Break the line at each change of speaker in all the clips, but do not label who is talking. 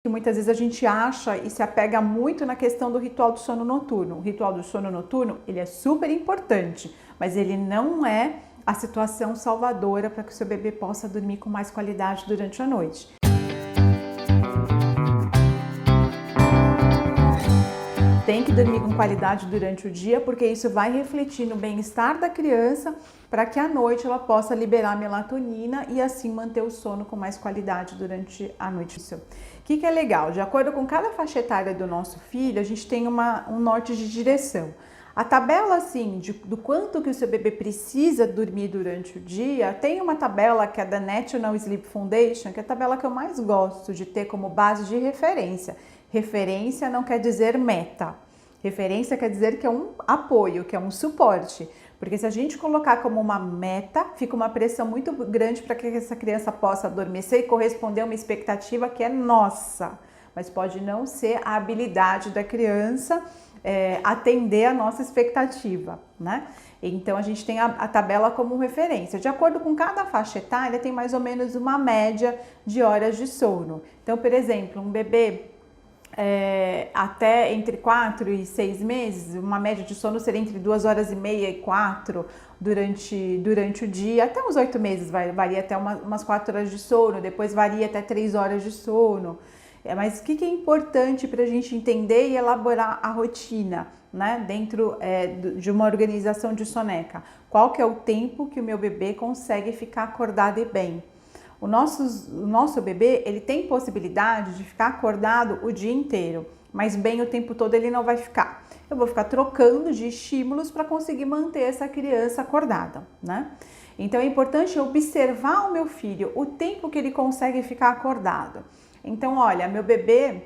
que muitas vezes a gente acha e se apega muito na questão do ritual do sono noturno. O ritual do sono noturno, ele é super importante, mas ele não é a situação salvadora para que o seu bebê possa dormir com mais qualidade durante a noite. Tem que dormir com qualidade durante o dia, porque isso vai refletir no bem-estar da criança, para que à noite ela possa liberar melatonina e assim manter o sono com mais qualidade durante a noite. O que é legal? De acordo com cada faixa etária do nosso filho, a gente tem um norte de direção. A tabela, assim, do quanto que o seu bebê precisa dormir durante o dia, tem uma tabela que é da National Sleep Foundation, que é a tabela que eu mais gosto de ter como base de referência. Referência não quer dizer meta. Referência quer dizer que é um apoio, que é um suporte. Porque se a gente colocar como uma meta, fica uma pressão muito grande para que essa criança possa adormecer e corresponder a uma expectativa que é nossa. Mas pode não ser a habilidade da criança atender a nossa expectativa, né? Então a gente tem a tabela como referência. De acordo com cada faixa etária, tem mais ou menos uma média de horas de sono. Então, por exemplo, um bebê até entre 4 e 6 meses, uma média de sono seria entre 2 horas e meia e 4 durante o dia, até uns 8 meses varia até umas 4 horas de sono, depois varia até 3 horas de sono. Mas o que é importante para a gente entender e elaborar a rotina, né, dentro de uma organização de soneca? Qual que é o tempo que o meu bebê consegue ficar acordado e bem? O nosso bebê, ele tem possibilidade de ficar acordado o dia inteiro, mas bem o tempo todo ele não vai ficar. Eu vou ficar trocando de estímulos para conseguir manter essa criança acordada, né? Então é importante observar o meu filho, o tempo que ele consegue ficar acordado. Então, olha, meu bebê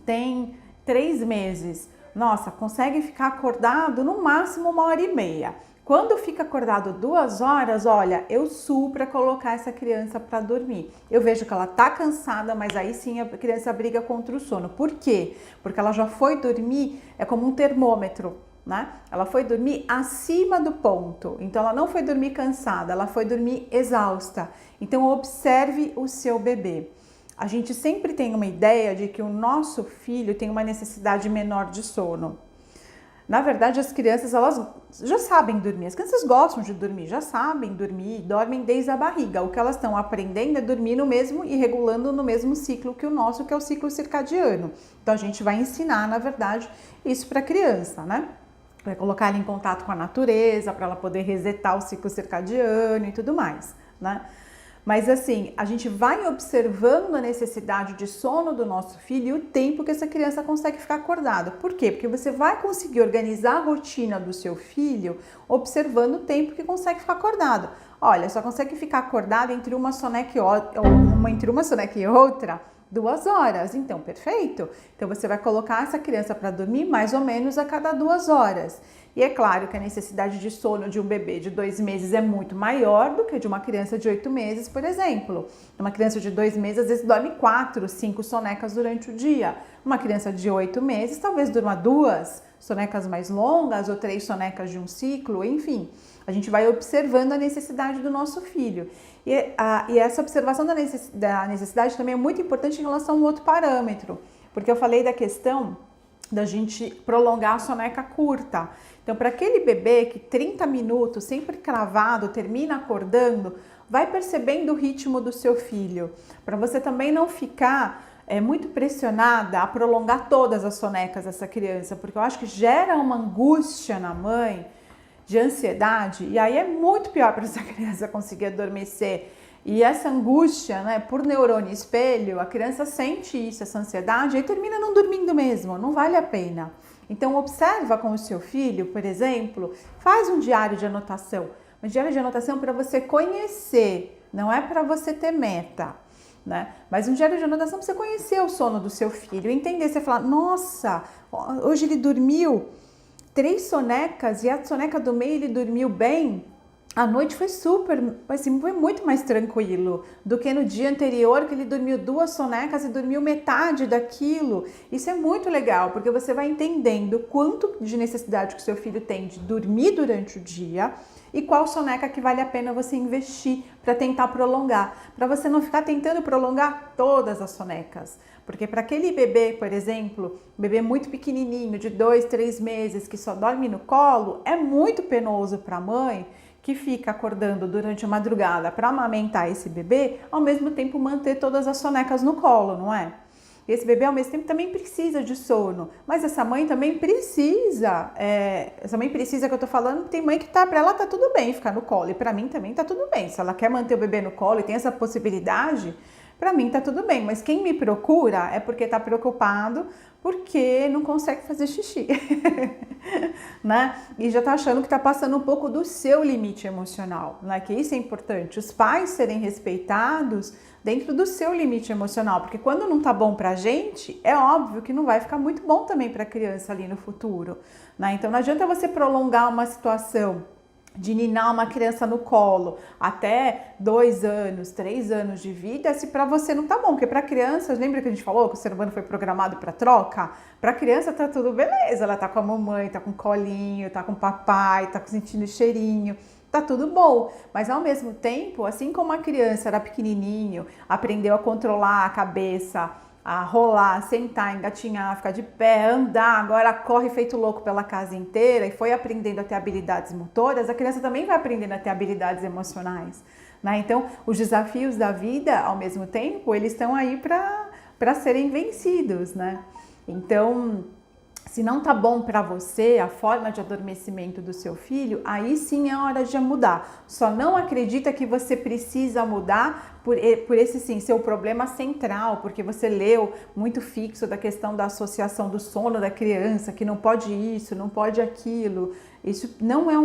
tem 3 meses. Nossa, consegue ficar acordado no máximo 1h30. Quando fica acordado 2 horas, olha, eu suo para colocar essa criança para dormir. Eu vejo que ela tá cansada, mas aí sim a criança briga contra o sono. Por quê? Porque ela já foi dormir, é como um termômetro, né? Ela foi dormir acima do ponto. Então ela não foi dormir cansada, ela foi dormir exausta. Então observe o seu bebê. A gente sempre tem uma ideia de que o nosso filho tem uma necessidade menor de sono. Na verdade, as crianças, elas já sabem dormir. As crianças gostam de dormir, já sabem dormir, dormem desde a barriga. O que elas estão aprendendo é dormir no mesmo e regulando no mesmo ciclo que o nosso, que é o ciclo circadiano. Então, a gente vai ensinar, na verdade, isso para a criança, né? Vai colocar ela em contato com a natureza, para ela poder resetar o ciclo circadiano e tudo mais, né? Mas assim, a gente vai observando a necessidade de sono do nosso filho e o tempo que essa criança consegue ficar acordada. Por quê? Porque você vai conseguir organizar a rotina do seu filho observando o tempo que consegue ficar acordado. Olha, só consegue ficar acordado entre uma soneca e outra 2 horas. Então, perfeito. Então, você vai colocar essa criança para dormir mais ou menos a cada 2 horas. E é claro que a necessidade de sono de um bebê de 2 meses é muito maior do que de uma criança de 8 meses, por exemplo. Uma criança de 2 meses às vezes dorme 4, 5 sonecas durante o dia. Uma criança de 8 meses talvez durma 2 sonecas mais longas ou 3 sonecas de um ciclo, enfim. A gente vai observando a necessidade do nosso filho. E essa observação da necessidade também é muito importante em relação a um outro parâmetro, porque eu falei da questão da gente prolongar a soneca curta. Então, para aquele bebê que 30 minutos, sempre cravado, termina acordando, vai percebendo o ritmo do seu filho, para você também não ficar muito pressionada a prolongar todas as sonecas dessa criança, porque eu acho que gera uma angústia na mãe, de ansiedade, e aí é muito pior para essa criança conseguir adormecer. E essa angústia, né, por neurônio espelho, a criança sente isso, essa ansiedade, e aí termina não dormindo mesmo, não vale a pena. Então observa com o seu filho, por exemplo, faz um diário de anotação. Um diário de anotação para você conhecer, não é para você ter meta, né? Mas um diário de anotação para você conhecer o sono do seu filho, entender, você falar, nossa, hoje ele dormiu 3 sonecas e a soneca do meio ele dormiu bem. a noite foi super, assim, foi muito mais tranquilo do que no dia anterior, que ele dormiu 2 sonecas e dormiu metade daquilo. Isso é muito legal, porque você vai entendendo quanto de necessidade que o seu filho tem de dormir durante o dia e qual soneca que vale a pena você investir para tentar prolongar, para você não ficar tentando prolongar todas as sonecas. Porque para aquele bebê, por exemplo, bebê muito pequenininho, de 2, 3 meses, que só dorme no colo, é muito penoso para a mãe que fica acordando durante a madrugada para amamentar esse bebê, ao mesmo tempo manter todas as sonecas no colo, não é? E esse bebê ao mesmo tempo também precisa de sono, mas essa mãe também precisa, essa mãe precisa que eu tô falando, tem mãe que para ela tá tudo bem ficar no colo, e para mim também tá tudo bem, se ela quer manter o bebê no colo e tem essa possibilidade, para mim tá tudo bem, mas quem me procura é porque tá preocupado porque não consegue fazer xixi, né? E já tá achando que tá passando um pouco do seu limite emocional, né? Que isso é importante, os pais serem respeitados dentro do seu limite emocional, porque quando não tá bom pra gente, é óbvio que não vai ficar muito bom também pra criança ali no futuro, né? Então não adianta você prolongar uma situação de ninar uma criança no colo até 2 anos, 3 anos de vida, se para você não tá bom, porque para criança, lembra que a gente falou que o ser humano foi programado para troca? Para criança tá tudo beleza, ela tá com a mamãe, tá com colinho, tá com o papai, tá sentindo cheirinho, tá tudo bom, mas ao mesmo tempo, assim como a criança era pequenininho, aprendeu a controlar a cabeça, a rolar, sentar, engatinhar, ficar de pé, andar, agora corre feito louco pela casa inteira e foi aprendendo a ter habilidades motoras, a criança também vai aprendendo a ter habilidades emocionais, né? Então, os desafios da vida, ao mesmo tempo, eles estão aí para serem vencidos, né? Então, se não tá bom para você a forma de adormecimento do seu filho, aí sim é hora de mudar. Só não acredita que você precisa mudar por esse sim, seu problema central, porque você leu muito fixo da questão da associação do sono da criança, que não pode isso, não pode aquilo. Isso não é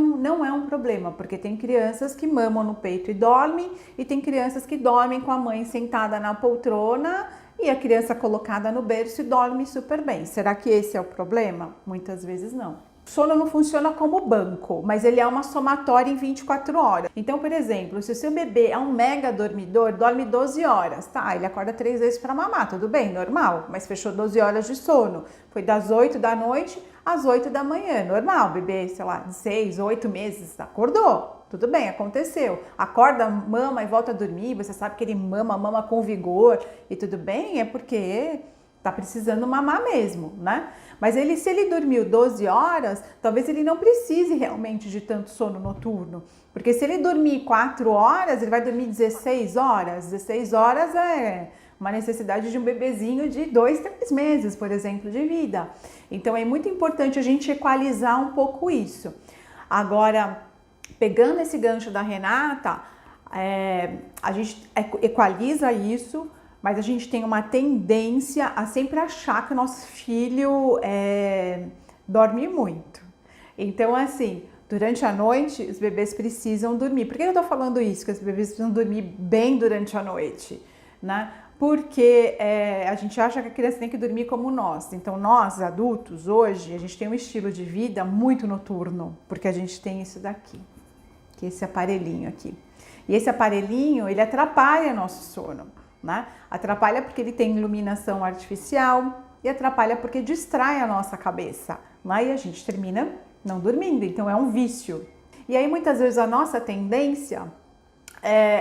um problema, porque tem crianças que mamam no peito e dormem, e tem crianças que dormem com a mãe sentada na poltrona e a criança colocada no berço e dorme super bem. Será que esse é o problema? Muitas vezes não. O sono não funciona como banco, mas ele é uma somatória em 24 horas. Então, por exemplo, se o seu bebê é um mega dormidor, dorme 12 horas, tá? Ele acorda 3 vezes para mamar, tudo bem, normal, mas fechou 12 horas de sono. Foi das 8 da noite às 8 da manhã, normal, bebê, sei lá, de 6, 8 meses, acordou. Tudo bem, aconteceu. Acorda, mama e volta a dormir, você sabe que ele mama com vigor e tudo bem, é porque tá precisando mamar mesmo, né? Mas se ele dormiu 12 horas, talvez ele não precise realmente de tanto sono noturno. Porque se ele dormir 4 horas, ele vai dormir 16 horas. 16 horas é uma necessidade de um bebezinho de 2, 3 meses, por exemplo, de vida. Então é muito importante a gente equalizar um pouco isso. Agora, pegando esse gancho da Renata, a gente equaliza isso, mas a gente tem uma tendência a sempre achar que o nosso filho dorme muito. Então, assim, durante a noite, os bebês precisam dormir. Por que eu tô falando isso? Que os bebês precisam dormir bem durante a noite, né? Porque a gente acha que a criança tem que dormir como nós. Então, nós, adultos, hoje, a gente tem um estilo de vida muito noturno, porque a gente tem isso daqui, que é esse aparelhinho aqui. E esse aparelhinho, ele atrapalha nosso sono, né? Atrapalha porque ele tem iluminação artificial e atrapalha porque distrai a nossa cabeça, né? E a gente termina não dormindo, então é um vício. E aí, muitas vezes, a nossa tendência,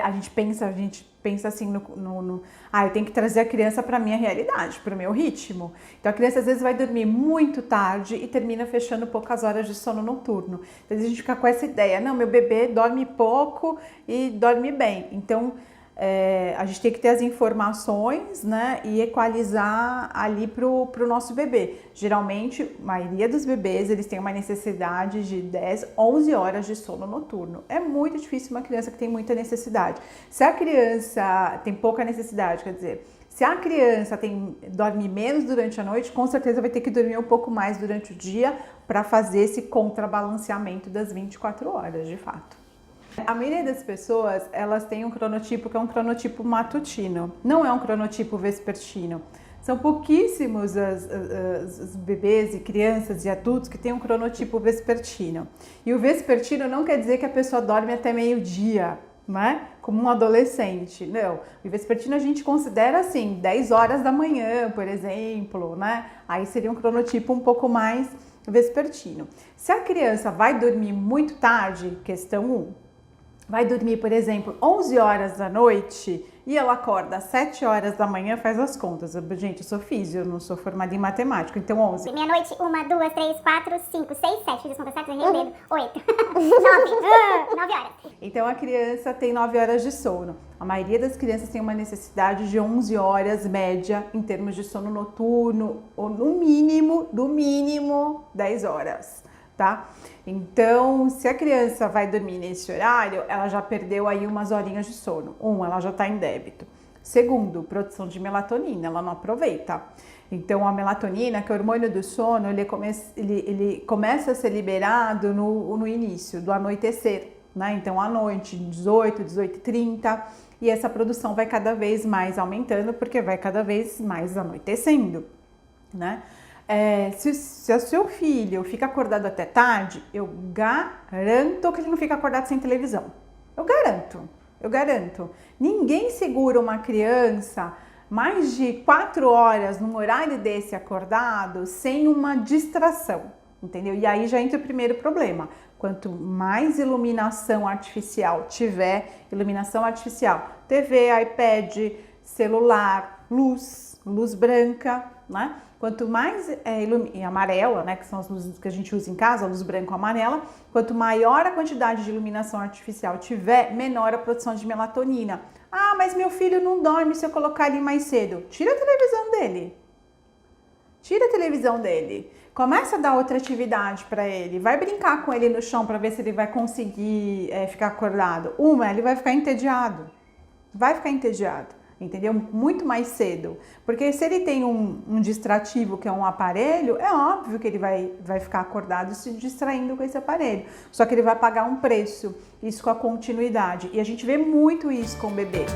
a gente pensa assim eu tenho que trazer a criança para a minha realidade, para o meu ritmo. Então a criança às vezes vai dormir muito tarde e termina fechando poucas horas de sono noturno. Então a gente fica com essa ideia, não, meu bebê dorme pouco e dorme bem. Então a gente tem que ter as informações, né, e equalizar ali pro nosso bebê. Geralmente, a maioria dos bebês, eles têm uma necessidade de 10, 11 horas de sono noturno. É muito difícil uma criança que tem muita necessidade. Se a criança tem pouca necessidade, quer dizer, se a criança dorme menos durante a noite, com certeza vai ter que dormir um pouco mais durante o dia para fazer esse contrabalanceamento das 24 horas, de fato. A maioria das pessoas, elas têm um cronotipo que é um cronotipo matutino, não é um cronotipo vespertino. São pouquíssimos os bebês e crianças e adultos que têm um cronotipo vespertino. E o vespertino não quer dizer que a pessoa dorme até meio-dia, né? Como um adolescente. Não. O vespertino a gente considera assim, 10 horas da manhã, por exemplo, né? Aí seria um cronotipo um pouco mais vespertino. Se a criança vai dormir muito tarde, questão 1, vai dormir, por exemplo, 11 horas da noite e ela acorda às 7 horas da manhã, faz as contas. Gente, eu sou físio, eu não sou formada em matemática, então 11.
Meia-noite, 1, 2, 3, 4, 5, 6, 7. Fiz as contas certas, errei o dedo. 8. 9 horas.
Então a criança tem 9 horas de sono. A maioria das crianças tem uma necessidade de 11 horas média em termos de sono noturno, ou no mínimo 10 horas. Tá? Então, se a criança vai dormir nesse horário, ela já perdeu aí umas horinhas de sono. Ela já está em débito. Segundo, produção de melatonina, ela não aproveita. Então, a melatonina, que é o hormônio do sono, ele começa a ser liberado no início, do anoitecer, né? Então, à noite, 18, 18h30, e essa produção vai cada vez mais aumentando, porque vai cada vez mais anoitecendo, né? Se o seu filho fica acordado até tarde, eu garanto que ele não fica acordado sem televisão. Eu garanto. Ninguém segura uma criança mais de 4 horas num horário desse acordado sem uma distração, entendeu? E aí já entra o primeiro problema. Quanto mais iluminação artificial tiver, TV, iPad, celular, luz branca, né? Quanto mais amarela, né, que são as luzes que a gente usa em casa, a luz branca ou amarela, quanto maior a quantidade de iluminação artificial tiver, menor a produção de melatonina. Ah, mas meu filho não dorme se eu colocar ele mais cedo. Tira a televisão dele. Começa a dar outra atividade para ele. Vai brincar com ele no chão para ver se ele vai conseguir ficar acordado. Ele vai ficar entediado. Entendeu? Muito mais cedo. Porque se ele tem um distrativo, que é um aparelho, é óbvio que ele vai ficar acordado se distraindo com esse aparelho. Só que ele vai pagar um preço, isso com a continuidade. E a gente vê muito isso com o bebê.